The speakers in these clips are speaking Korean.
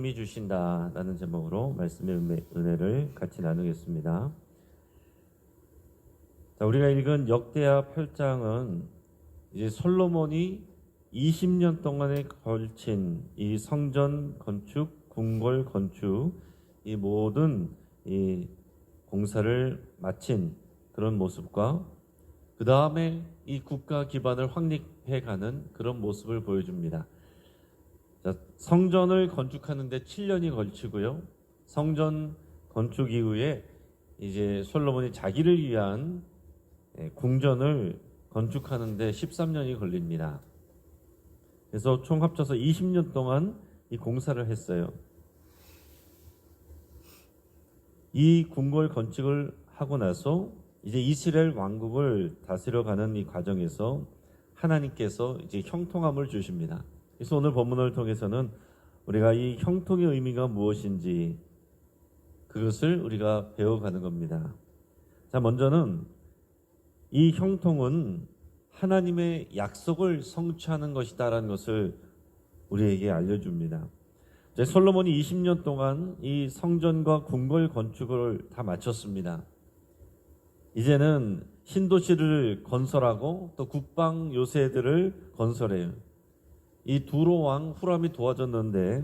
힘이 주신다라는 제목으로 말씀의 은혜를 같이 나누겠습니다. 자, 우리가 읽은 역대하 8장은 이제 솔로몬이 20년 동안에 걸친 이 성전 건축, 궁궐 건축, 이 모든 이 공사를 마친 그런 모습과 그 다음에 이 국가 기반을 확립해가는 그런 모습을 보여줍니다. 자, 성전을 건축하는데 7년이 걸치고요. 성전 건축 이후에 이제 솔로몬이 자기를 위한 궁전을 건축하는데 13년이 걸립니다. 그래서 총 합쳐서 20년 동안 이 공사를 했어요. 이 궁궐 건축을 하고 나서 이제 이스라엘 왕국을 다스려가는 이 과정에서 하나님께서 이제 형통함을 주십니다. 그래서 오늘 본문을 통해서는 우리가 이 형통의 의미가 무엇인지 그것을 우리가 배워가는 겁니다. 자, 먼저는 이 형통은 하나님의 약속을 성취하는 것이다라는 것을 우리에게 알려줍니다. 솔로몬이 20년 동안 이 성전과 궁궐 건축을 다 마쳤습니다. 이제는 신도시를 건설하고 또 국방 요새들을 건설해요. 이 두로 왕 후람이 도와줬는데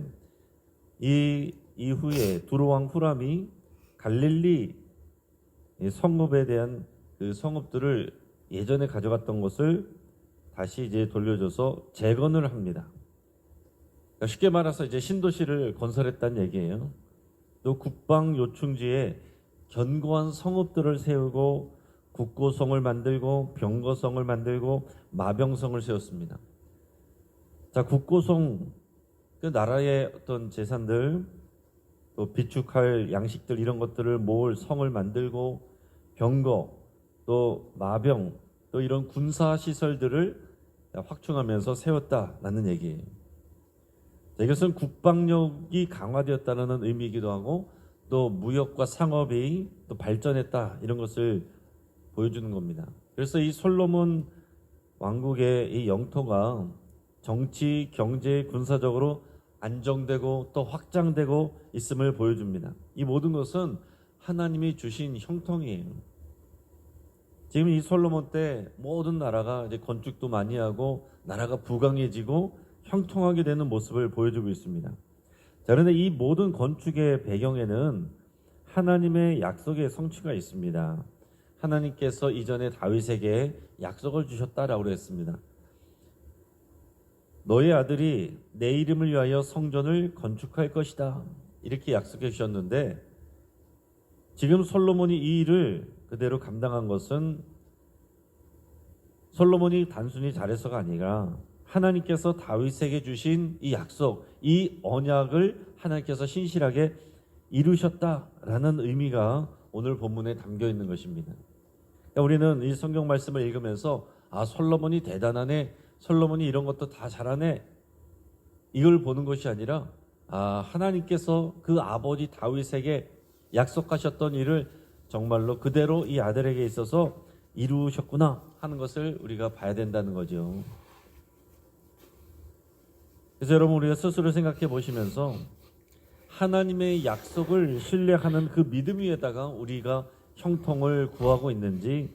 이 이후에 두로 왕 후람이 갈릴리 성읍에 대한 그 성읍들을 예전에 가져갔던 것을 다시 이제 돌려줘서 재건을 합니다. 그러니까 쉽게 말해서 이제 신도시를 건설했다는 얘기예요. 또 국방 요충지에 견고한 성읍들을 세우고 국고성을 만들고 병거성을 만들고 마병성을 세웠습니다. 자, 국고성, 그 나라의 어떤 재산들, 또 비축할 양식들 이런 것들을 모을 성을 만들고 병거, 또 마병, 또 이런 군사 시설들을 확충하면서 세웠다라는 얘기예요. 자, 이것은 국방력이 강화되었다는 의미이기도 하고 또 무역과 상업이 또 발전했다 이런 것을 보여주는 겁니다. 그래서 이 솔로몬 왕국의 이 영토가 정치, 경제, 군사적으로 안정되고 또 확장되고 있음을 보여줍니다. 이 모든 것은 하나님이 주신 형통이에요. 지금 이 솔로몬 때 모든 나라가 이제 건축도 많이 하고 나라가 부강해지고 형통하게 되는 모습을 보여주고 있습니다. 자, 그런데 이 모든 건축의 배경에는 하나님의 약속의 성취가 있습니다. 하나님께서 이전에 다윗에게 약속을 주셨다라고 했습니다. 너의 아들이 내 이름을 위하여 성전을 건축할 것이다. 이렇게 약속해 주셨는데 지금 솔로몬이 이 일을 그대로 감당한 것은 솔로몬이 단순히 잘해서가 아니라 하나님께서 다윗에게 주신 이 약속, 이 언약을 하나님께서 신실하게 이루셨다라는 의미가 오늘 본문에 담겨 있는 것입니다. 그러니까 우리는 이 성경 말씀을 읽으면서 솔로몬이 대단하네, 솔로몬이 이런 것도 다 잘하네, 이걸 보는 것이 아니라 하나님께서 그 아버지 다윗에게 약속하셨던 일을 정말로 그대로 이 아들에게 있어서 이루셨구나 하는 것을 우리가 봐야 된다는 거죠. 그래서 여러분, 우리가 스스로 생각해 보시면서 하나님의 약속을 신뢰하는 그 믿음 위에다가 우리가 형통을 구하고 있는지,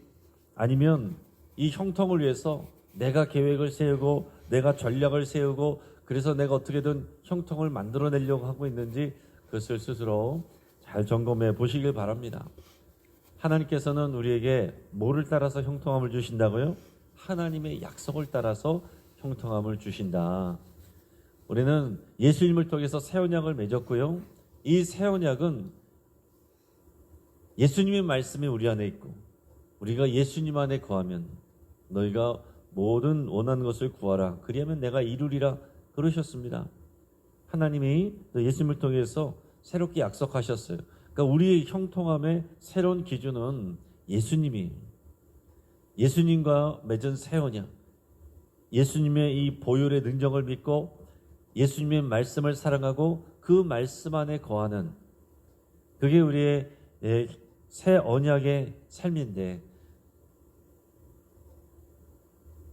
아니면 이 형통을 위해서 내가 계획을 세우고 내가 전략을 세우고 그래서 내가 어떻게든 형통을 만들어내려고 하고 있는지 그것을 스스로 잘 점검해 보시길 바랍니다. 하나님께서는 우리에게 뭐를 따라서 형통함을 주신다고요? 하나님의 약속을 따라서 형통함을 주신다. 우리는 예수님을 통해서 새 언약을 맺었고요. 이 새 언약은 예수님의 말씀이 우리 안에 있고 우리가 예수님 안에 거하면 너희가 모든 원하는 것을 구하라. 그리하면 내가 이루리라 그러셨습니다. 하나님이 예수님을 통해서 새롭게 약속하셨어요. 그러니까 우리의 형통함의 새로운 기준은 예수님이에요. 예수님과 맺은 새 언약, 예수님의 이 보혈의 능력을 믿고 예수님의 말씀을 사랑하고 그 말씀 안에 거하는, 그게 우리의 새 언약의 삶인데,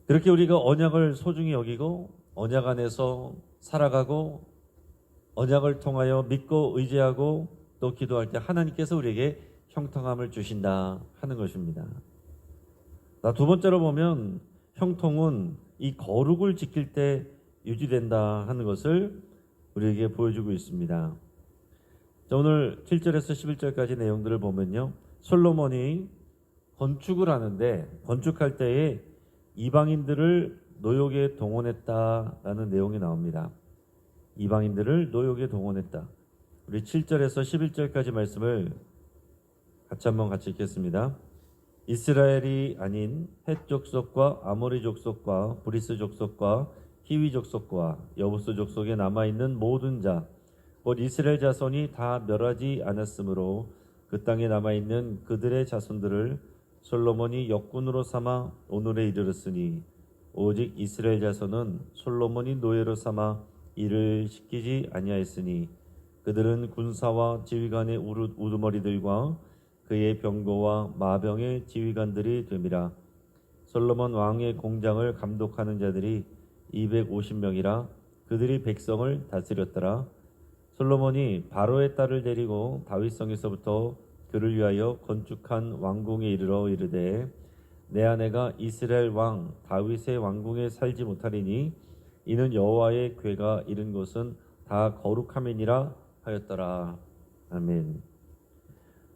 그렇게 우리가 언약을 소중히 여기고 언약 안에서 살아가고 언약을 통하여 믿고 의지하고 또 기도할 때 하나님께서 우리에게 형통함을 주신다 하는 것입니다. 두 번째로 보면 형통은 이 거룩을 지킬 때 유지된다 하는 것을 우리에게 보여주고 있습니다. 자, 오늘 7절에서 11절까지 내용들을 보면요, 솔로몬이 건축을 하는데 건축할 때에 이방인들을 노역에 동원했다라는 내용이 나옵니다. 이방인들을 노역에 동원했다. 우리 7절에서 11절까지 말씀을 같이 읽겠습니다. 이스라엘이 아닌 헷 족속과 아모리 족속과 브리스 족속과 히위 족속과 여부스 족속에 남아있는 모든 자, 곧 이스라엘 자손이 다 멸하지 않았으므로 그 땅에 남아있는 그들의 자손들을 솔로몬이 역군으로 삼아 오늘에 이르렀으니 오직 이스라엘 자손은 솔로몬이 노예로 삼아 일을 시키지 아니하였으니 그들은 군사와 지휘관의 우두머리들과 그의 병거와 마병의 지휘관들이 됨이라. 솔로몬 왕의 공장을 감독하는 자들이 250명이라 그들이 백성을 다스렸더라. 솔로몬이 바로의 딸을 데리고 다윗성에서부터 그를 위하여 건축한 왕궁에 이르러 이르되 내 아내가 이스라엘 왕 다윗의 왕궁에 살지 못하리니 이는 여호와의 궤가 이른 곳은 다 거룩함이니라 하였더라. 아멘.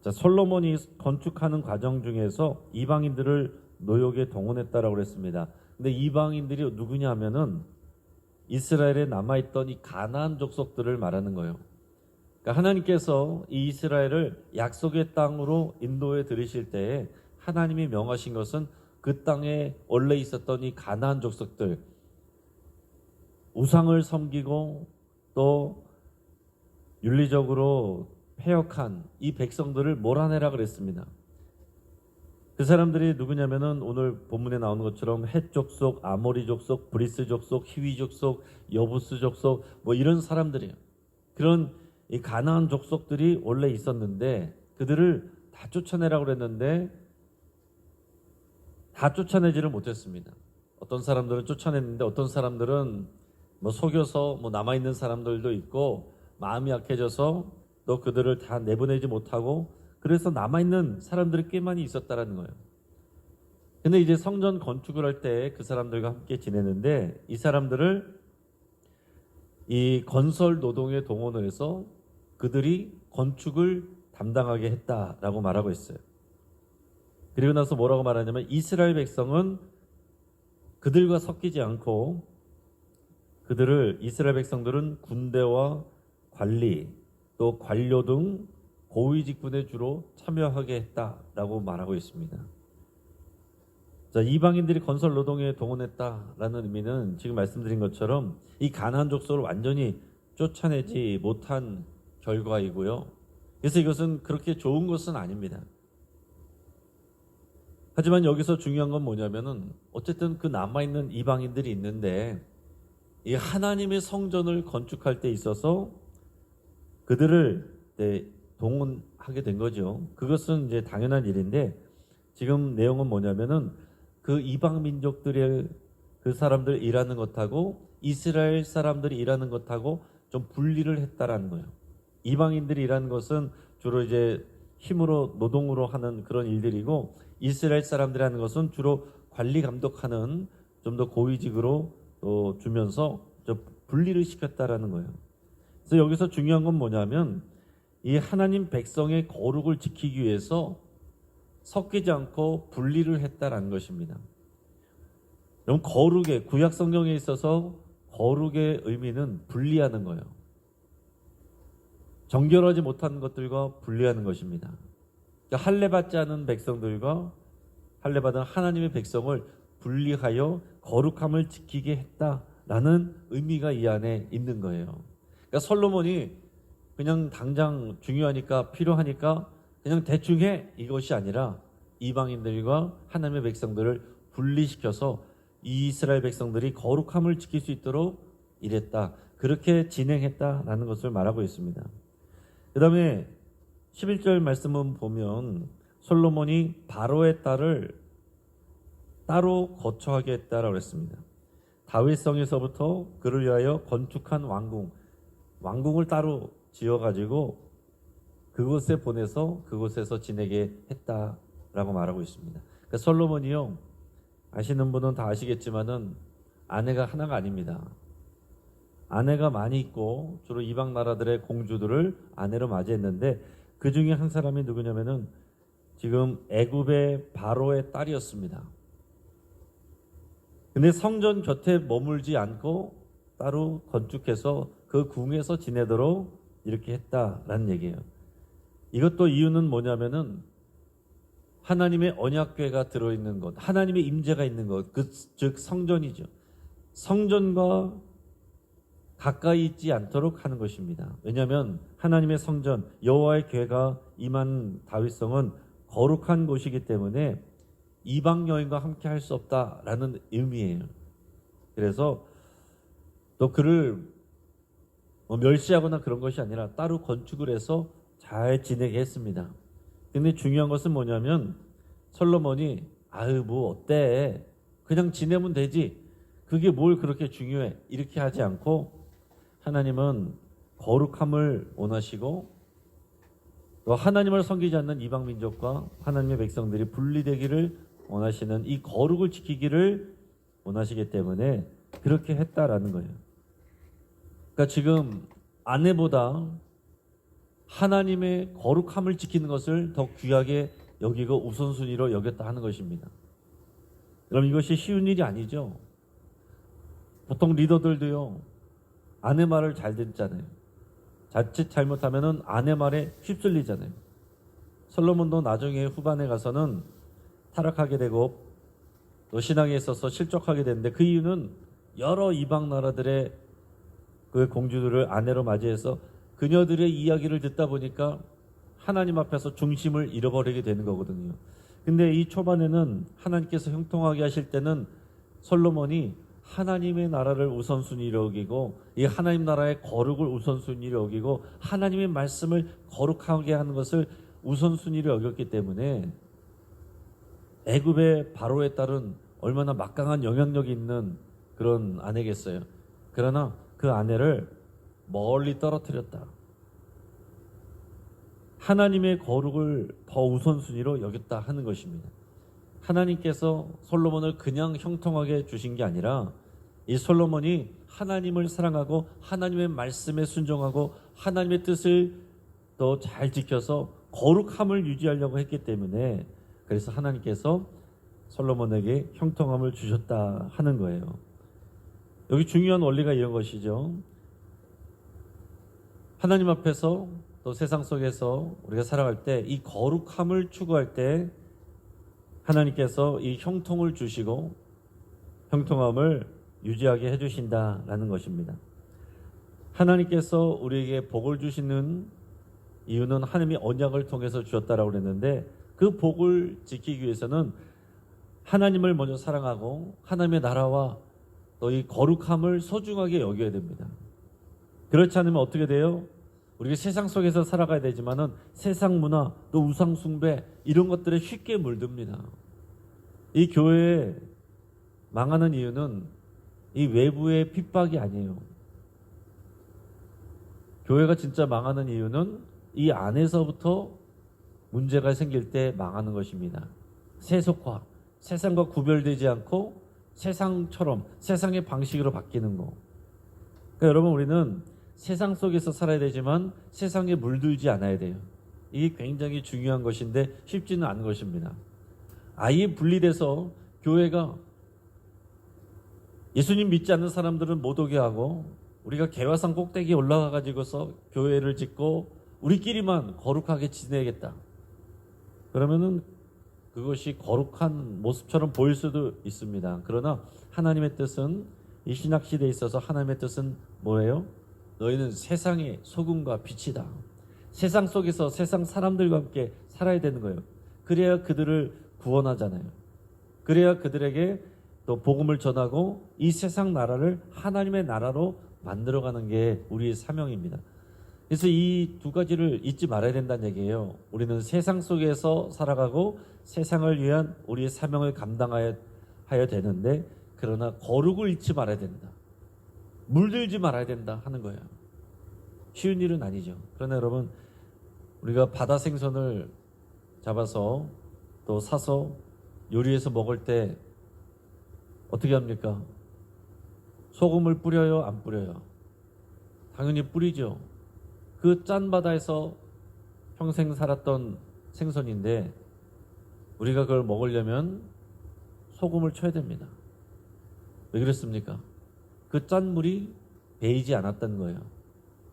자, 솔로몬이 건축하는 과정 중에서 이방인들을 노역에 동원했다라고 그랬습니다. 근데 이방인들이 누구냐 하면은 이스라엘에 남아있던 이 가나안 족속들을 말하는 거예요. 그러니까 하나님께서 이 이스라엘을 약속의 땅으로 인도해 들이실 때에 하나님이 명하신 것은 그 땅에 원래 있었던 이 가나안 족속들, 우상을 섬기고 또 윤리적으로 패역한 이 백성들을 몰아내라 그랬습니다. 그 사람들이 누구냐면은 오늘 본문에 나오는 것처럼 헷 족속, 아모리 족속, 브리스 족속, 히위 족속, 여부스 족속 뭐 이런 사람들이에요. 그런 이 가나안 족속들이 원래 있었는데 그들을 다 쫓아내라고 그랬는데 다 쫓아내지를 못했습니다. 어떤 사람들은 쫓아냈는데 어떤 사람들은 뭐 속여서 뭐 남아있는 사람들도 있고 마음이 약해져서 또 그들을 다 내보내지 못하고 그래서 남아있는 사람들이 꽤 많이 있었다라는 거예요. 근데 이제 성전 건축을 할 때 그 사람들과 함께 지내는데 이 사람들을 이 건설 노동에 동원을 해서 그들이 건축을 담당하게 했다라고 말하고 있어요. 그리고 나서 뭐라고 말하냐면 이스라엘 백성은 그들과 섞이지 않고 이스라엘 백성들은 군대와 관리 또 관료 등 고위 직분에 주로 참여하게 했다라고 말하고 있습니다. 자, 이방인들이 건설 노동에 동원했다라는 의미는 지금 말씀드린 것처럼 이 가나안 족속을 완전히 쫓아내지 못한 결과이고요. 그래서 이것은 그렇게 좋은 것은 아닙니다. 하지만 여기서 중요한 건 뭐냐면은 어쨌든 그 남아있는 이방인들이 있는데 이 하나님의 성전을 건축할 때 있어서 그들을 동원하게 된 거죠. 그것은 이제 당연한 일인데 지금 내용은 뭐냐면은 그 이방 민족들의 그 사람들 일하는 것하고 이스라엘 사람들이 일하는 것하고 좀 분리를 했다라는 거예요. 이방인들이 일하는 것은 주로 이제 힘으로 노동으로 하는 그런 일들이고 이스라엘 사람들이 하는 것은 주로 관리 감독하는 좀 더 고위직으로 또 주면서 좀 분리를 시켰다라는 거예요. 그래서 여기서 중요한 건 뭐냐면 이 하나님 백성의 거룩을 지키기 위해서 섞이지 않고 분리를 했다라는 것입니다. 그럼 거룩의 구약 성경에 있어서 거룩의 의미는 분리하는 거예요. 정결하지 못한 것들과 분리하는 것입니다. 그러니까 할례 받지 않은 백성들과 할례 받은 하나님의 백성을 분리하여 거룩함을 지키게 했다라는 의미가 이 안에 있는 거예요. 그러니까 솔로몬이 그냥 당장 중요하니까 필요하니까 그냥 대충 해 이것이 아니라 이방인들과 하나님의 백성들을 분리시켜서 이스라엘 백성들이 거룩함을 지킬 수 있도록 일했다. 그렇게 진행했다라는 것을 말하고 있습니다. 그 다음에 11절 말씀을 보면 솔로몬이 바로의 딸을 따로 거처하게 했다라고 했습니다. 다윗성에서부터 그를 위하여 건축한 왕궁. 왕궁을 따로 지어가지고 그곳에 보내서 그곳에서 지내게 했다라고 말하고 있습니다. 그러니까 솔로몬이요, 아시는 분은 다 아시겠지만은 아내가 하나가 아닙니다. 아내가 많이 있고 주로 이방 나라들의 공주들을 아내로 맞이했는데 그 중에 한 사람이 누구냐면은 지금 애굽의 바로의 딸이었습니다. 근데 성전 곁에 머물지 않고 따로 건축해서 그 궁에서 지내도록 이렇게 했다라는 얘기예요. 이것도 이유는 뭐냐면은 하나님의 언약궤가 들어있는 것, 하나님의 임재가 있는 것, 즉 성전이죠. 성전과 가까이 있지 않도록 하는 것입니다. 왜냐하면 하나님의 성전, 여호와의 궤가 임한 다윗성은 거룩한 곳이기 때문에 이방 여인과 함께 할 수 없다라는 의미예요. 그래서 또 그를 멸시하거나 그런 것이 아니라 따로 건축을 해서 잘 지내게 했습니다. 근데 중요한 것은 뭐냐면 솔로몬이 뭐 어때? 그냥 지내면 되지. 그게 뭘 그렇게 중요해? 이렇게 하지 않고 하나님은 거룩함을 원하시고 또 하나님을 섬기지 않는 이방 민족과 하나님의 백성들이 분리되기를 원하시는 이 거룩을 지키기를 원하시기 때문에 그렇게 했다라는 거예요. 그러니까 지금 아내보다 하나님의 거룩함을 지키는 것을 더 귀하게 여기고 우선순위로 여겼다 하는 것입니다. 그럼 이것이 쉬운 일이 아니죠. 보통 리더들도요, 아내 말을 잘 듣잖아요. 자칫 잘못하면은 아내 말에 휩쓸리잖아요. 솔로몬도 나중에 후반에 가서는 타락하게 되고 또 신앙에 있어서 실족하게 되는데 그 이유는 여러 이방 나라들의 그 공주들을 아내로 맞이해서 그녀들의 이야기를 듣다 보니까 하나님 앞에서 중심을 잃어버리게 되는 거거든요. 근데 이 초반에는 하나님께서 형통하게 하실 때는 솔로몬이 하나님의 나라를 우선순위로 여기고 이 하나님 나라의 거룩을 우선순위로 여기고 하나님의 말씀을 거룩하게 하는 것을 우선순위로 여겼기 때문에 애굽의 바로의 딸은 얼마나 막강한 영향력이 있는 그런 아내겠어요. 그러나 그 아내를 멀리 떨어뜨렸다. 하나님의 거룩을 더 우선순위로 여겼다 하는 것입니다. 하나님께서 솔로몬을 그냥 형통하게 주신 게 아니라 이 솔로몬이 하나님을 사랑하고 하나님의 말씀에 순종하고 하나님의 뜻을 더 잘 지켜서 거룩함을 유지하려고 했기 때문에 그래서 하나님께서 솔로몬에게 형통함을 주셨다 하는 거예요. 여기 중요한 원리가 이런 것이죠. 하나님 앞에서 또 세상 속에서 우리가 살아갈 때 이 거룩함을 추구할 때 하나님께서 이 형통을 주시고 형통함을 유지하게 해주신다라는 것입니다. 하나님께서 우리에게 복을 주시는 이유는 하나님이 언약을 통해서 주셨다라고 그랬는데 그 복을 지키기 위해서는 하나님을 먼저 사랑하고 하나님의 나라와 또 이 거룩함을 소중하게 여겨야 됩니다. 그렇지 않으면 어떻게 돼요? 우리가 세상 속에서 살아가야 되지만은 세상 문화 또 우상 숭배 이런 것들에 쉽게 물듭니다. 이 교회에 망하는 이유는 이 외부의 핍박이 아니에요. 교회가 진짜 망하는 이유는 이 안에서부터 문제가 생길 때 망하는 것입니다. 세속화, 세상과 구별되지 않고 세상처럼 세상의 방식으로 바뀌는 거. 그러니까 여러분 우리는 세상 속에서 살아야 되지만 세상에 물들지 않아야 돼요. 이게 굉장히 중요한 것인데 쉽지는 않은 것입니다. 아예 분리돼서 교회가 예수님 믿지 않는 사람들은 못 오게 하고 우리가 개화산 꼭대기에 올라가 가지고서 교회를 짓고 우리끼리만 거룩하게 지내겠다. 그러면은 그것이 거룩한 모습처럼 보일 수도 있습니다. 그러나 하나님의 뜻은 이 신약 시대에 있어서 하나님의 뜻은 뭐예요? 너희는 세상의 소금과 빛이다. 세상 속에서 세상 사람들과 함께 살아야 되는 거예요. 그래야 그들을 구원하잖아요. 그래야 그들에게 또 복음을 전하고 이 세상 나라를 하나님의 나라로 만들어가는 게 우리의 사명입니다. 그래서 이 두 가지를 잊지 말아야 된다는 얘기예요. 우리는 세상 속에서 살아가고 세상을 위한 우리의 사명을 감당해야 되는데 그러나 거룩을 잊지 말아야 된다. 물들지 말아야 된다 하는 거예요. 쉬운 일은 아니죠. 그러나 여러분, 우리가 바다 생선을 잡아서 또 사서 요리해서 먹을 때 어떻게 합니까? 소금을 뿌려요? 안 뿌려요? 당연히 뿌리죠. 그 짠 바다에서 평생 살았던 생선인데 우리가 그걸 먹으려면 소금을 쳐야 됩니다. 왜 그랬습니까? 그 짠물이 배이지 않았다는 거예요.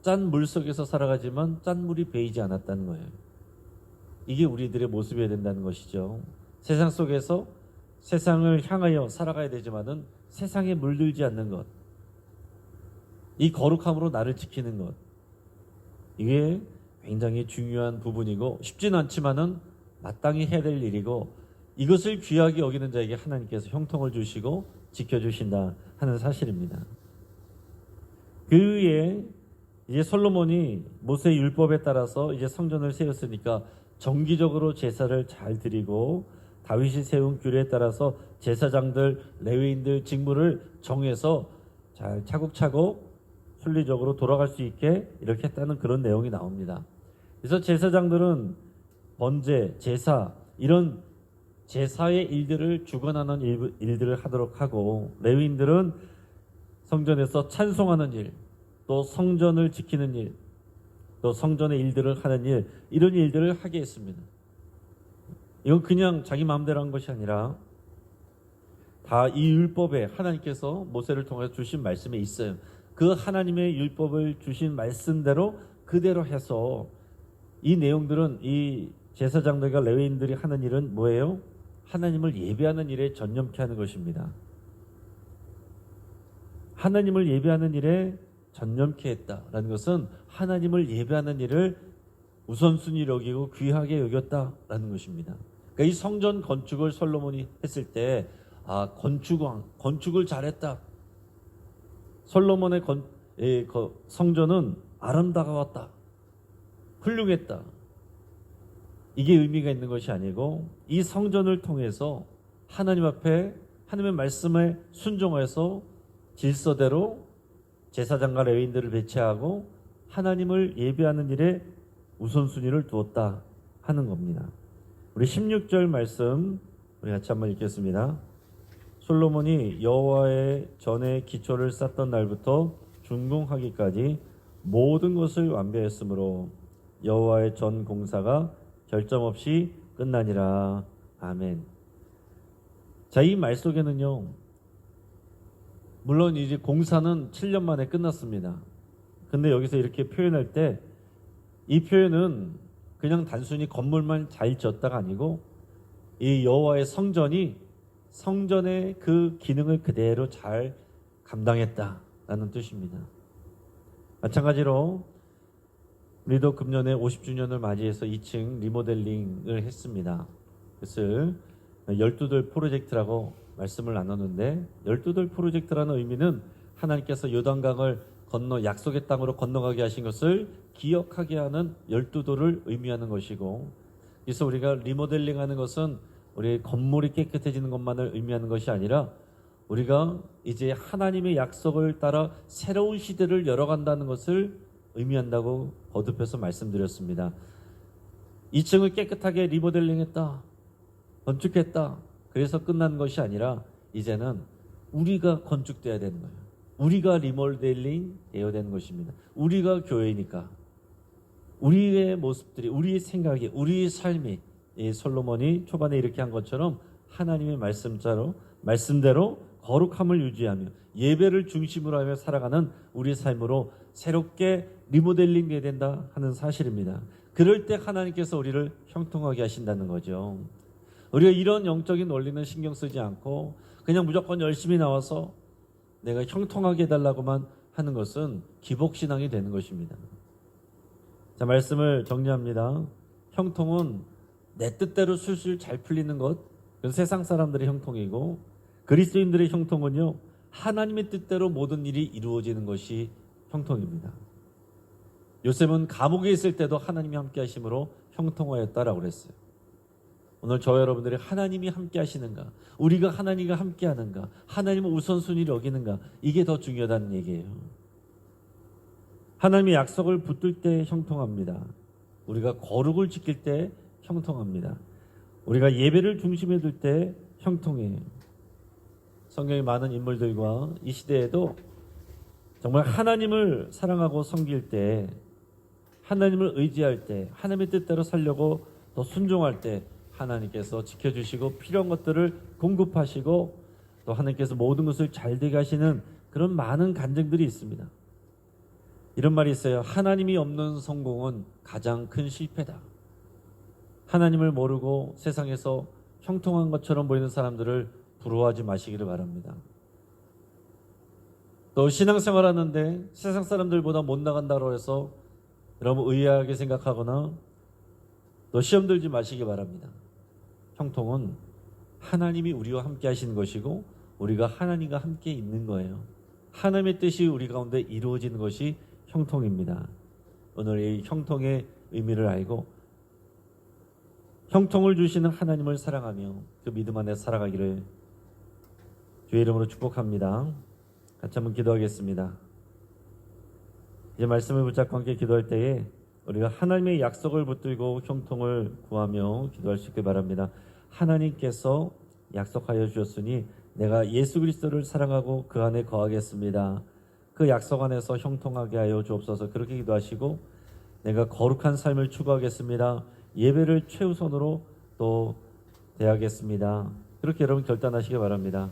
짠 물 속에서 살아가지만 짠물이 배이지 않았다는 거예요. 이게 우리들의 모습이어야 된다는 것이죠. 세상 속에서 세상을 향하여 살아가야 되지만은 세상에 물들지 않는 것, 이 거룩함으로 나를 지키는 것, 이게 굉장히 중요한 부분이고 쉽지는 않지만은 마땅히 해야 될 일이고 이것을 귀하게 여기는 자에게 하나님께서 형통을 주시고 지켜주신다 하는 사실입니다. 그 후에 이제 솔로몬이 모세의 율법에 따라서 이제 성전을 세웠으니까 정기적으로 제사를 잘 드리고 다윗이 세운 규례에 따라서 제사장들, 레위인들 직무를 정해서 잘 차곡차곡 순리적으로 돌아갈 수 있게 이렇게 했다는 그런 내용이 나옵니다. 그래서 제사장들은 번제, 제사 이런 제사의 일들을 주관하는 일들을 하도록 하고 레위인들은 성전에서 찬송하는 일, 또 성전을 지키는 일, 또 성전의 일들을 하는 일, 이런 일들을 하게 했습니다. 이건 그냥 자기 마음대로 한 것이 아니라 다 이 율법에 하나님께서 모세를 통해서 주신 말씀에 있어요. 그 하나님의 율법을 주신 말씀대로 그대로 해서 이 내용들은 이 제사장들과 레위인들이 하는 일은 뭐예요? 하나님을 예배하는 일에 전념케 하는 것입니다. 하나님을 예배하는 일에 전념케 했다라는 것은 하나님을 예배하는 일을 우선순위로 여기고 귀하게 여겼다라는 것입니다. 그러니까 이 성전 건축을 솔로몬이 했을 때 건축을 잘했다. 솔로몬의 성전은 아름다웠다. 훌륭했다. 이게 의미가 있는 것이 아니고 이 성전을 통해서 하나님 앞에 하나님의 말씀에 순종해서 질서대로 제사장과 레위인들을 배치하고 하나님을 예배하는 일에 우선순위를 두었다 하는 겁니다. 우리 16절 말씀 우리 같이 한번 읽겠습니다. 솔로몬이 여호와의 전에 기초를 쌓던 날부터 준공하기까지 모든 것을 완비했으므로 여호와의 전 공사가 결점 없이 끝나니라. 아멘. 자, 이 말 속에는요, 물론 이제 공사는 7년 만에 끝났습니다. 근데 여기서 이렇게 표현할 때 이 표현은 그냥 단순히 건물만 잘 지었다가 아니고 이 여호와의 성전의 그 기능을 그대로 잘 감당했다라는 뜻입니다. 마찬가지로 우리도 금년에 50주년을 맞이해서 2층 리모델링을 했습니다. 그것을 12돌 프로젝트라고 말씀을 나눴는데 12돌 프로젝트라는 의미는 하나님께서 요단강을 건너 약속의 땅으로 건너가게 하신 것을 기억하게 하는 12돌을 의미하는 것이고, 그래서 우리가 리모델링하는 것은 우리 건물이 깨끗해지는 것만을 의미하는 것이 아니라 우리가 이제 하나님의 약속을 따라 새로운 시대를 열어간다는 것을 의미한다고 거듭해서 말씀드렸습니다. 2층을 깨끗하게 리모델링했다, 건축했다, 그래서 끝난 것이 아니라 이제는 우리가 건축돼야 되는 거예요. 우리가 리모델링 되어야 되는 것입니다. 우리가 교회니까 우리의 모습들이, 우리의 생각이, 우리의 삶이 이 솔로몬이 초반에 이렇게 한 것처럼 하나님의 말씀대로 거룩함을 유지하며 예배를 중심으로 하며 살아가는 우리의 삶으로 새롭게 리모델링 돼야 된다 하는 사실입니다. 그럴 때 하나님께서 우리를 형통하게 하신다는 거죠. 우리가 이런 영적인 원리는 신경 쓰지 않고 그냥 무조건 열심히 나와서 내가 형통하게 해달라고만 하는 것은 기복신앙이 되는 것입니다. 자, 말씀을 정리합니다. 형통은 내 뜻대로 술술 잘 풀리는 것, 그건 세상 사람들의 형통이고, 그리스도인들의 형통은요, 하나님의 뜻대로 모든 일이 이루어지는 것이 형통입니다. 요셉은 감옥에 있을 때도 하나님이 함께 하심으로 형통하였다라고 그랬어요. 오늘 저와 여러분들이 하나님이 함께 하시는가, 우리가 하나님과 함께 하는가, 하나님을 우선순위를 여기는가, 이게 더 중요하다는 얘기예요. 하나님의 약속을 붙들 때 형통합니다. 우리가 거룩을 지킬 때 형통합니다. 우리가 예배를 중심에 둘 때 형통해요. 성경의 많은 인물들과 이 시대에도 정말 하나님을 사랑하고 섬길 때, 하나님을 의지할 때, 하나님의 뜻대로 살려고 더 순종할 때 하나님께서 지켜주시고 필요한 것들을 공급하시고 또 하나님께서 모든 것을 잘 되게 하시는 그런 많은 간증들이 있습니다. 이런 말이 있어요. 하나님이 없는 성공은 가장 큰 실패다. 하나님을 모르고 세상에서 형통한 것처럼 보이는 사람들을 부러워하지 마시기를 바랍니다. 또 신앙생활 하는데 세상 사람들보다 못 나간다고 해서 여러분 의아하게 생각하거나 또 시험 들지 마시기 바랍니다. 형통은 하나님이 우리와 함께 하시는 것이고 우리가 하나님과 함께 있는 거예요. 하나님의 뜻이 우리 가운데 이루어지는 것이 형통입니다. 오늘 이 형통의 의미를 알고 형통을 주시는 하나님을 사랑하며 그 믿음 안에 살아가기를 주의 이름으로 축복합니다. 같이 한번 기도하겠습니다. 이제 말씀을 붙잡고 함께 기도할 때에 우리가 하나님의 약속을 붙들고 형통을 구하며 기도할 수 있길 바랍니다. 하나님께서 약속하여 주셨으니 내가 예수 그리스도를 사랑하고 그 안에 거하겠습니다. 그 약속 안에서 형통하게 하여 주옵소서. 그렇게 기도하시고 내가 거룩한 삶을 추구하겠습니다. 예배를 최우선으로 또 대하겠습니다. 그렇게 여러분 결단하시기 바랍니다.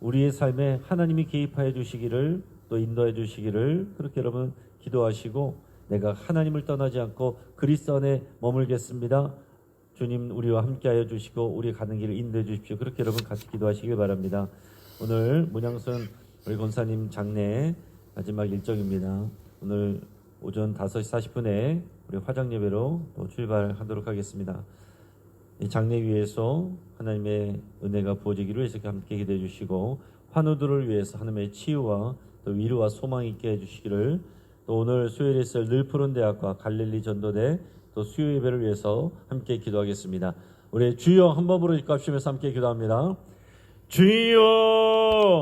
우리의 삶에 하나님이 개입하여 주시기를 또 인도해 주시기를 그렇게 여러분 기도하시고 내가 하나님을 떠나지 않고 그리스도 안에 머물겠습니다. 주님 우리와 함께하여 주시고 우리 가는 길을 인도해 주십시오. 그렇게 여러분 같이 기도하시길 바랍니다. 오늘 문양순 우리 권사님 장례 마지막 일정입니다. 오늘 오전 5시 40분에 우리 화장 예배로 또 출발하도록 하겠습니다. 이 장례 위에서 하나님의 은혜가 부어지기를 위해서 함께 기도해 주시고 환우들을 위해서 하나님의 치유와 또 위로와 소망이 있게 해주시기를 또 오늘 수요일에 있을 늘 푸른 대학과 갈릴리 전도대 또 수요 예배를 위해서 함께 기도하겠습니다. 우리 주여 한 번으로 일값이면서 함께 기도합니다. 주여